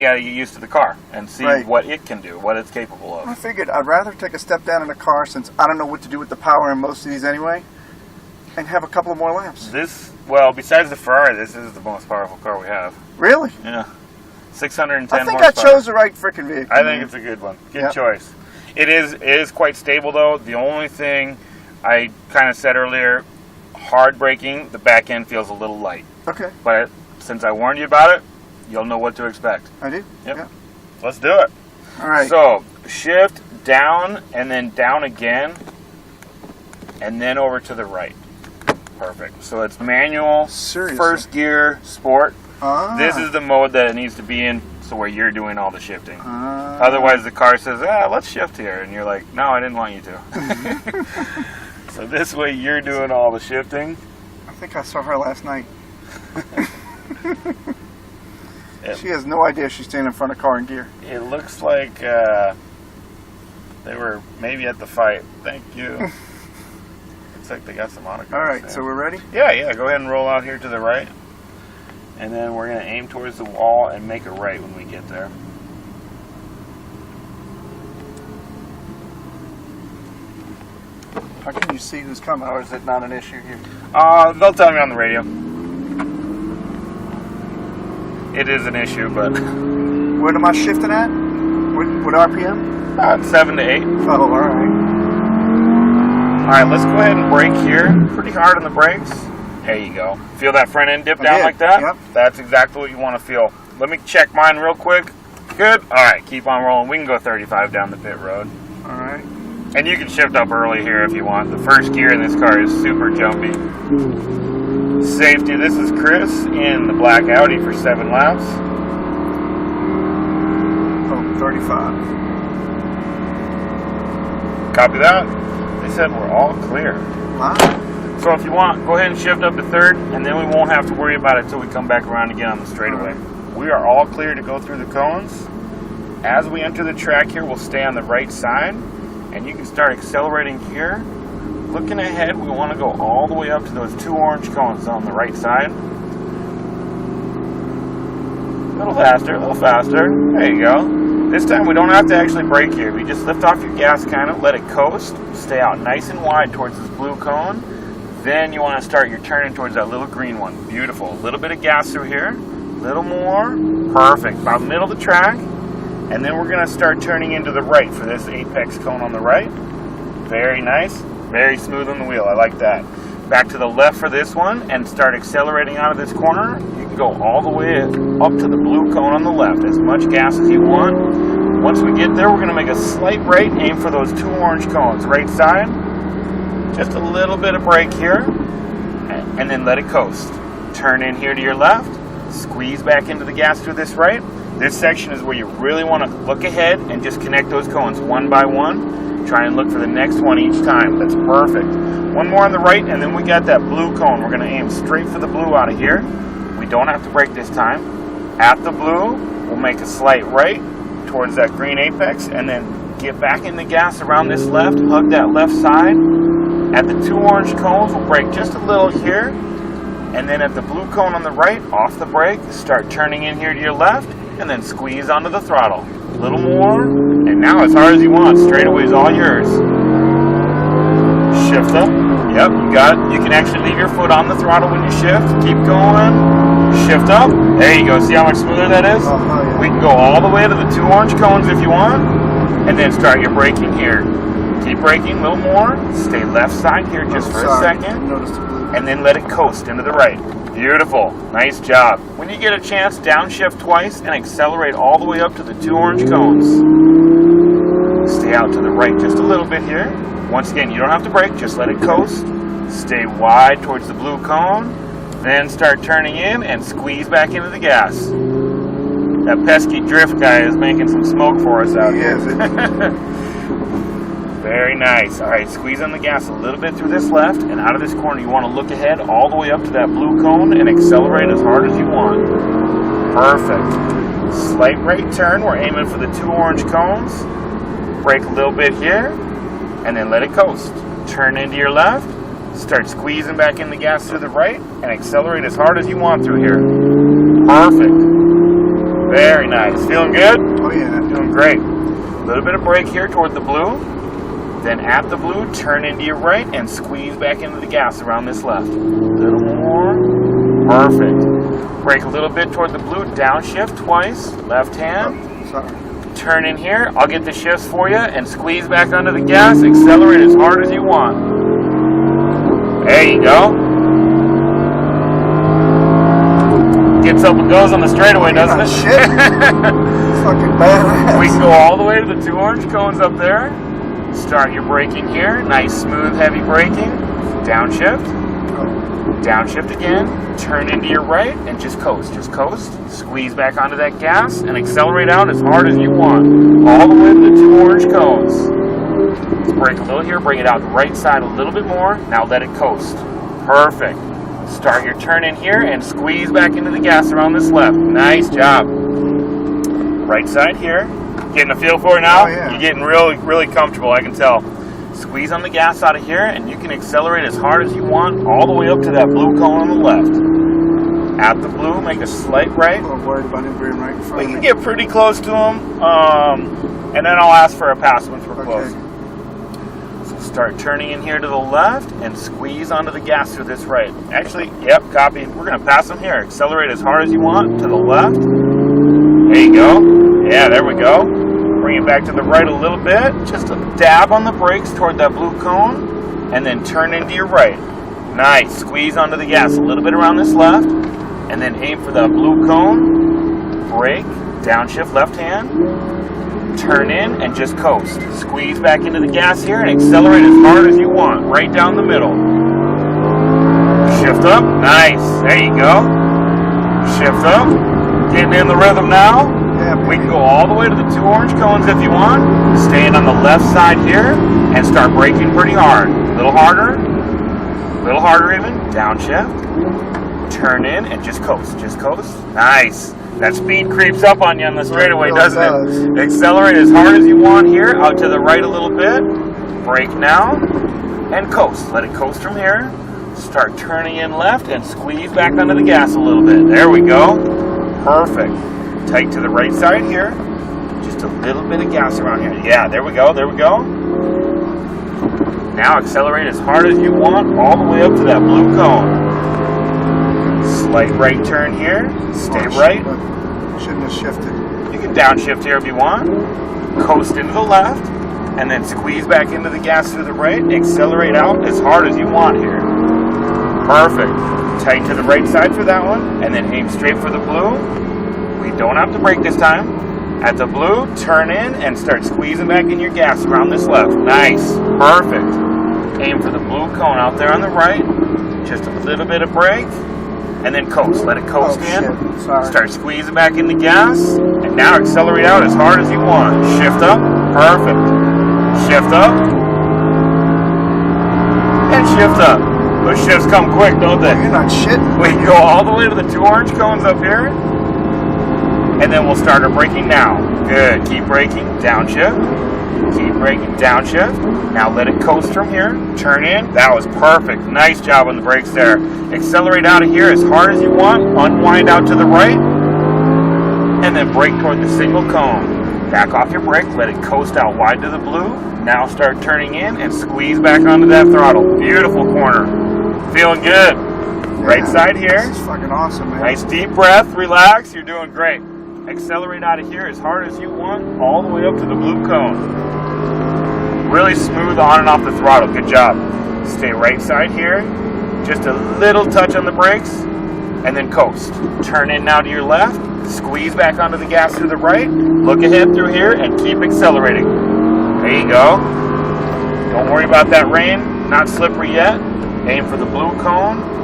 You got to get used to the car and see what it can do, what it's capable of. I figured I'd rather take a step down in a car, since I don't know what to do with the power in most of these anyway, and have a couple of more laps. Well, besides the Ferrari, this is the most powerful car we have. Really? Yeah. 610 I think horsepower. I chose the right freaking vehicle. I think it's a good one. Good choice. It is quite stable, though. The only thing I kind of said earlier, hard braking, the back end feels a little light. Okay. But since I warned you about it, you'll know what to expect. I do? Yep. Yeah. Let's do it. All right. So, shift down and then down again, and then over to the right. Perfect. So it's manual, first gear, sport. This is the mode that it needs to be in, so where you're doing all the shifting. Otherwise the car says, let's shift here, and you're like, no, I didn't want you to. So this way you're doing all the shifting. I think I saw her last night. She has no idea she's standing in front of car in gear. It looks like they were maybe at the fight. Thank you. Looks like they got some autographs. All right, there. so we're ready? Yeah. Go ahead and roll out here to the right. And then we're going to aim towards the wall and make a right when we get there. How can you see who's coming, or is it not an issue here? They'll tell me on the radio. It is an issue, but... What am I shifting at? What RPM? About 7 to 8. Oh, all right. Alright, let's go ahead and brake here. Pretty hard on the brakes. There you go. Feel that front end dip down like that? Yep. That's exactly what you want to feel. Let me check mine real quick. Good? Alright, keep on rolling. We can go 35 down the pit road. Alright. And you can shift up early here if you want. The first gear in this car is super jumpy. Safety, this is Chris in the black Audi for 7 laps. Oh, 35. Copy that. They said we're all clear. Wow. So if you want, go ahead and shift up to third, and then we won't have to worry about it until we come back around again on the straightaway. We are all clear to go through the cones. As we enter the track here, we'll stay on the right side, and you can start accelerating here. Looking ahead, we want to go all the way up to those 2 orange cones on the right side. A little faster, a little faster. There you go. This time we don't have to actually brake here. We just lift off your gas kind of, let it coast, stay out nice and wide towards this blue cone. Then you want to start your turning towards that little green one. Beautiful. A little bit of gas through here. A little more. Perfect. About middle of the track. And then we're going to start turning into the right for this apex cone on the right. Very nice. Very smooth on the wheel. I like that. Back to the left for this one and start accelerating out of this corner. You can go all the way up to the blue cone on the left. As much gas as you want. Once we get there, we're going to make a slight right. Aim for those 2 orange cones. Right side. Just a little bit of brake here. And then let it coast. Turn in here to your left. Squeeze back into the gas through this right. This section is where you really want to look ahead and just connect those cones one by one. Try and look for the next one each time. That's perfect. One more on the right, and then we got that blue cone. We're going to aim straight for the blue out of here. We don't have to brake this time. At the blue, we'll make a slight right towards that green apex, and then get back in the gas around this left. Hug that left side. At the 2 orange cones, we'll brake just a little here. And then at the blue cone on the right, off the brake, start turning in here to your left, and then squeeze onto the throttle. A little more, and now as hard as you want. Straightaway is all yours. Shift up. Yep, you got it. You can actually leave your foot on the throttle when you shift. Keep going. Shift up. There you go. See how much smoother that is? Yeah. We can go all the way to the 2 orange cones if you want, and then start your braking here. Keep braking a little more. Stay left side here just for a second. And then let it coast into the right. Beautiful. Nice job. When you get a chance, downshift twice and accelerate all the way up to the 2 orange cones. Stay out to the right just a little bit here. Once again, you don't have to brake, just let it coast. Stay wide towards the blue cone. Then start turning in and squeeze back into the gas. That pesky drift guy is making some smoke for us out here. Very nice. All right, squeeze on the gas a little bit through this left, and out of this corner you want to look ahead all the way up to that blue cone and accelerate as hard as you want. Perfect. Slight right turn. We're aiming for the 2 orange cones. Brake a little bit here, and then let it coast. Turn into your left. Start squeezing back in the gas to the right, and accelerate as hard as you want through here. Perfect. Very nice. Feeling good? Oh yeah. Doing great. A little bit of brake here toward the blue. Then at the blue, turn into your right and squeeze back into the gas around this left. A little more. Perfect. Brake a little bit toward the blue, downshift twice, left hand. Oh, sorry. Turn in here, I'll get the shifts for you, and squeeze back under the gas, accelerate as hard as you want. There you go. Gets up and goes on the straightaway, doesn't it? Shit. Fucking badass. We can go all the way to the 2 orange cones up there. Start your braking here. Nice, smooth, heavy braking. Downshift. Downshift again. Turn into your right and just coast. Just coast. Squeeze back onto that gas and accelerate out as hard as you want. All the way to the 2 orange cones. Let's brake a little here. Bring it out the right side a little bit more. Now let it coast. Perfect. Start your turn in here and squeeze back into the gas around this left. Nice job. Right side here. Getting a feel for it now? Oh, yeah. You're getting really comfortable, I can tell. Squeeze on the gas out of here and you can accelerate as hard as you want all the way up to that blue cone on the left. At the blue, make a slight right. I'm worried about him being right in front We of can me. get pretty close to them, and then I'll ask for a pass once we're close. So start turning in here to the left and squeeze onto the gas through this right. Actually, yep, copy. We're going to pass them here. Accelerate as hard as you want to the left. There you go. Yeah, there we go. Bring it back to the right a little bit. Just a dab on the brakes toward that blue cone, and then turn into your right. Nice. Squeeze onto the gas a little bit around this left, and then aim for that blue cone. Brake, downshift left hand. Turn in and just coast. Squeeze back into the gas here and accelerate as hard as you want, right down the middle. Shift up. Nice. There you go. Shift up. Getting in the rhythm now. Yeah, We can go all the way to the 2 orange cones if you want. Staying on the left side here and start braking pretty hard. A little harder even. Downshift. Turn in and just coast. Just coast. Nice. That speed creeps up on you on the straightaway, doesn't it? Accelerate as hard as you want here. Out to the right a little bit. Brake now. And coast. Let it coast from here. Start turning in left and squeeze back onto the gas a little bit. There we go. Perfect. Tight to the right side here. Just a little bit of gas around here. Yeah, there we go. There we go. Now accelerate as hard as you want all the way up to that blue cone. Slight right turn here. Stay right. Shouldn't have shifted. You can downshift here if you want. Coast into the left. And then squeeze back into the gas through the right. Accelerate out as hard as you want here. Perfect. Tight to the right side for that one. And then aim straight for the blue. We don't have to brake this time. At the blue, turn in and start squeezing back in your gas around this left. Nice. Perfect. Aim for the blue cone out there on the right. Just a little bit of brake. And then coast. Let it coast in. Shit. Sorry. Start squeezing back in the gas. And now accelerate out as hard as you want. Shift up. Perfect. Shift up. And shift up. Those shifts come quick, don't they? You're not shitting. We can go all the way to the 2 orange cones up here. And then we'll start our braking now. Good. Keep braking. Downshift. Keep braking. Downshift. Now let it coast from here. Turn in. That was perfect. Nice job on the brakes there. Accelerate out of here as hard as you want. Unwind out to the right. And then brake toward the single cone. Back off your brake. Let it coast out wide to the blue. Now start turning in and squeeze back onto that throttle. Beautiful corner. Feeling good. Right side here. This is fucking awesome, man. Nice deep breath. Relax. You're doing great. Accelerate out of here as hard as you want, all the way up to the blue cone. Really smooth on and off the throttle. Good job. Stay right side here. Just a little touch on the brakes, and then coast. Turn in now to your left. Squeeze back onto the gas through the right. Look ahead through here and keep accelerating. There you go. Don't worry about that rain. Not slippery yet. Aim for the blue cone.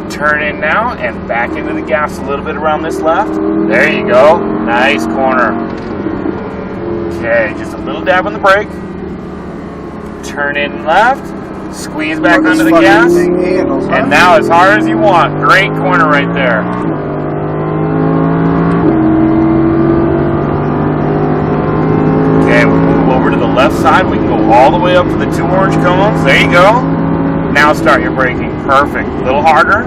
Turn in now and back into the gas a little bit around this left. There you go. Nice corner. Okay, just a little dab on the brake. Turn in left. Squeeze back onto the gas. And now as hard as you want. Great corner right there. Okay, we'll move over to the left side. We can go all the way up to the 2 orange cones. There you go. Now start your braking. Perfect. A little harder.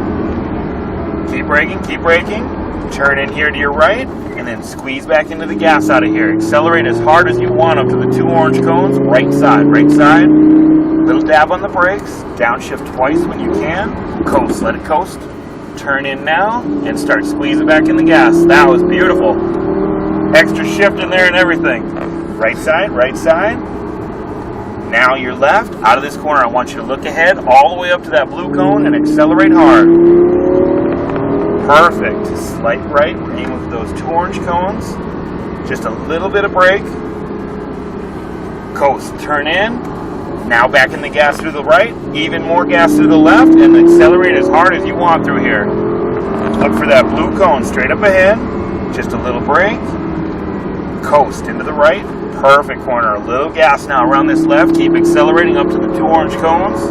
Keep braking, keep braking. Turn in here to your right, and then squeeze back into the gas out of here. Accelerate as hard as you want up to the 2 orange cones. Right side, right side. Little dab on the brakes. Downshift twice when you can. Coast, let it coast. Turn in now, and start squeezing back in the gas. That was beautiful. Extra shift in there and everything. Right side, right side. Now your left. Out of this corner, I want you to look ahead all the way up to that blue cone and accelerate hard. Perfect. Slight right, aim with those 2 orange cones. Just a little bit of brake. Coast, turn in. Now back in the gas through the right. Even more gas through the left, and accelerate as hard as you want through here. Look for that blue cone straight up ahead. Just a little brake. Coast into the right. Perfect corner. A little gas now around this left. Keep accelerating up to the 2 orange cones.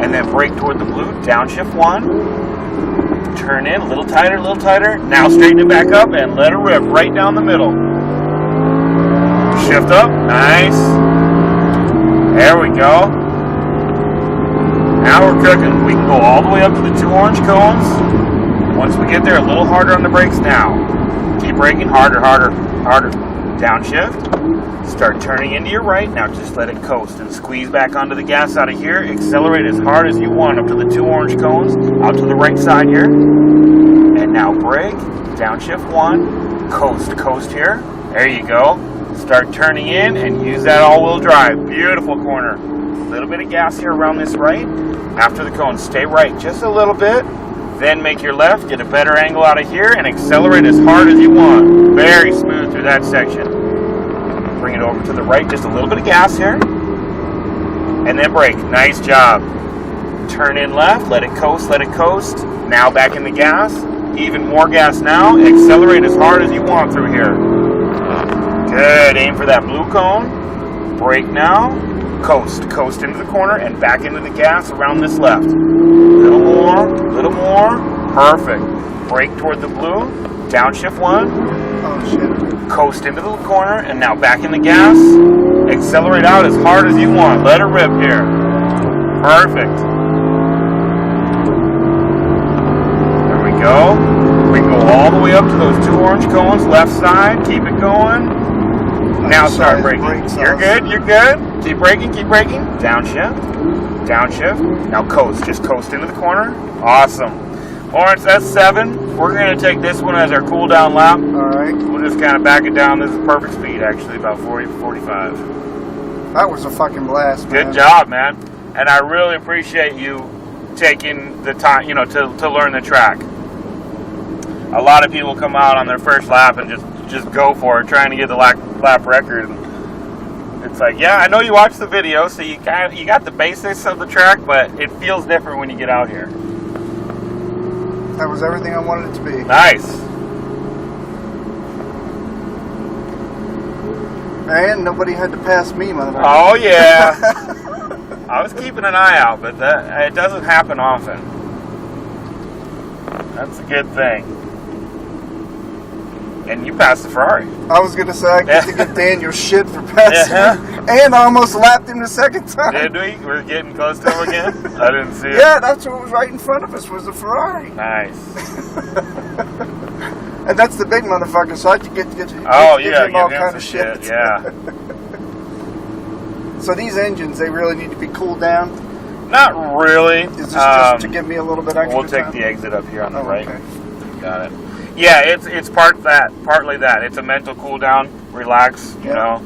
And then brake toward the blue. Downshift 1. Turn in, a little tighter, a little tighter. Now straighten it back up and let it rip right down the middle. Shift up, nice. There we go. Now we're cooking. We can go all the way up to the 2 orange cones. Once we get there, a little harder on the brakes now. Keep braking, harder, harder, harder. Downshift. Start turning into your right. Now just let it coast and squeeze back onto the gas out of here. Accelerate as hard as you want up to the 2 orange cones. Out to the right side here. And now brake. Downshift 1. Coast, coast here. There you go. Start turning in and use that all-wheel drive. Beautiful corner. A little bit of gas here around this right. After the cone, stay right just a little bit. Then make your left. Get a better angle out of here and accelerate as hard as you want. Very smooth through that section. Bring it over to the right, just a little bit of gas here. And then brake. Nice job. Turn in left, let it coast, let it coast. Now back in the gas. Even more gas now. Accelerate as hard as you want through here. Good. Aim for that blue cone. Brake now. Coast. Coast into the corner and back into the gas around this left. Little more, little more. Perfect. Brake toward the blue. Downshift 1. Oh shit. Coast into the corner, and now back in the gas. Accelerate out as hard as you want. Let it rip here. Perfect. There we go. We can go all the way up to those 2 orange cones, left side. Keep it going. Now start braking. You're good, you're good. Keep braking, keep braking. Downshift. Downshift. Now coast. Just coast into the corner. Awesome. Lawrence, that's 7. We're going to take this one as our cool down lap. Alright. We'll just kind of back it down. This is perfect speed, actually, about 40 to 45. That was a fucking blast, man. Good job, man. And I really appreciate you taking the time, you know, to learn the track. A lot of people come out on their first lap and just go for it, trying to get the lap record. It's like, yeah, I know you watched the video, so you got the basics of the track, but it feels different when you get out here. That was everything I wanted it to be. Nice. And nobody had to pass me, motherfucker. Oh, yeah. I was keeping an eye out, but it doesn't happen often. That's a good thing. And you passed the Ferrari. I was going to say, I get to give Daniel shit for passing me. And I almost lapped him the second time. Did we? We're getting close to him again? I didn't see it. Yeah, that's what was right in front of us, was the Ferrari. Nice. And that's the big motherfucker, so I had to get him Oh, all give kind him of some shit. Yeah. So these engines, they really need to be cooled down? Not really. Is this just to give me a little bit extra We'll take time? the exit up here on the right. Okay. Got it. Yeah, it's partly that. It's a mental cool down, relax, you know,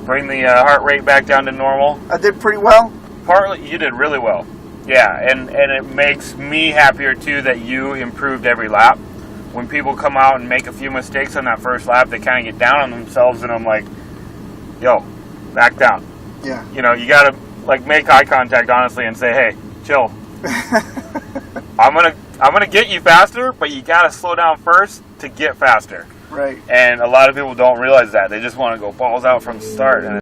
bring the heart rate back down to normal. I did pretty well. Partly, you did really well. Yeah, and it makes me happier too that you improved every lap. When people come out and make a few mistakes on that first lap, they kind of get down on themselves, and I'm like, yo, back down. Yeah. You know, you gotta like make eye contact honestly and say, hey, chill. I'm gonna get you faster, but you gotta slow down first to get faster. Right. And a lot of people don't realize that. They just want to go balls out from the start. And